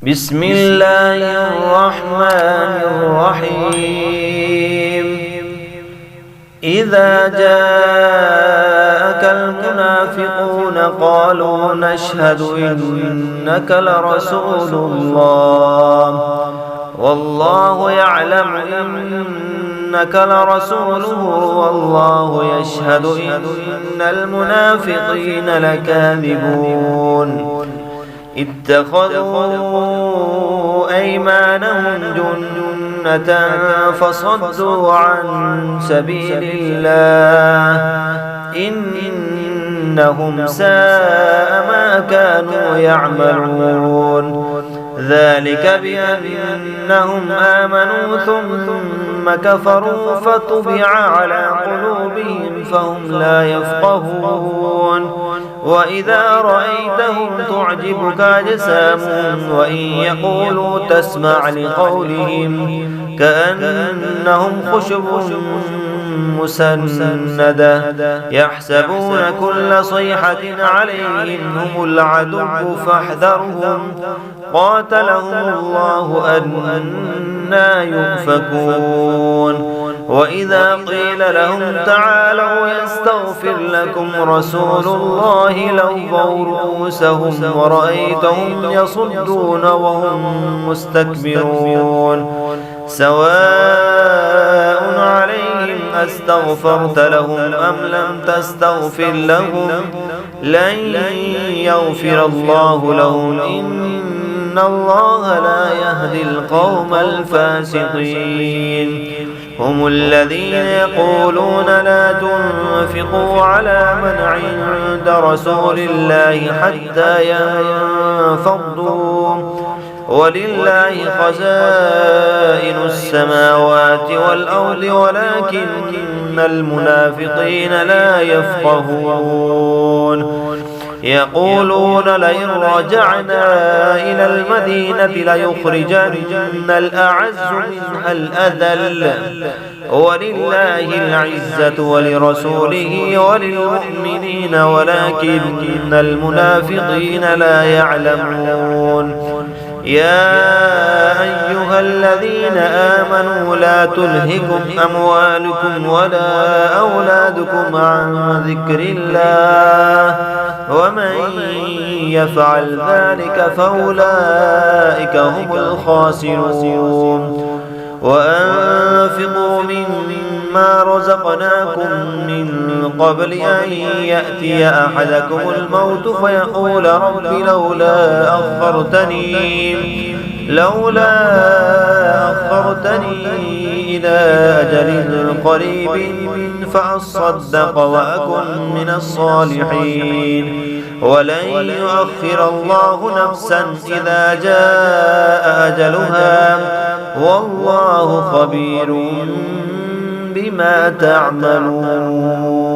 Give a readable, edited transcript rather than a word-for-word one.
بسم الله الرحمن الرحيم إذا جاءك المنافقون قالوا نشهد إنك لرسول الله والله يعلم إنك لرسوله والله يشهد إن المنافقين لكاذبون اتخذوا أيمانهم جنة فصدوا عن سبيل الله إنهم ساء ما كانوا يعملون ذلك بأنهم آمنوا ثم كفروا فطبع على قلوبهم فهم لا يفقهون وإذا رأيتهم تعجبك أجسامهم وإن يقولوا تسمع لقولهم كأنهم خشب مسندة يحسبون كل صيحة عليهم هم العدو فاحذرهم قاتلهم الله أنى يؤفكون وإذا قيل لهم تعالوا يستغفر لكم رسول الله لووا رؤوسهم ورأيتهم يصدون وهم مستكبرون سواء عليهم أستغفرت لهم أم لم تستغفر لهم لن يغفر الله لهم إن الله لا يهدي القوم الفاسقين هم الذين يقولون لا تنفقوا على من عند رسول الله حتى ينفضوا ولله خزائن السماوات والأرض ولكن المنافقين لا يفقهون يقولون لئن رجعنا إلى المدينة ليخرجن الأعز منها الأذل ولله العزة ولرسوله وللمؤمنين ولكن المنافقين لا يعلمون يا أيها الذين آمنوا لا تلهكم أموالكم ولا أولادكم عن ذكر الله ومن يفعل ذلك فأولئك هم الخاسرون وأنفقوا مما رزقناكم من قبل أن يأتي أحدكم الموت فيقول رب لولا أخرتني إلى أجل قريب فأصدق وأكن من الصالحين ولن يؤخر الله نفسا إذا جاء أجلها والله خبير بما تعملون.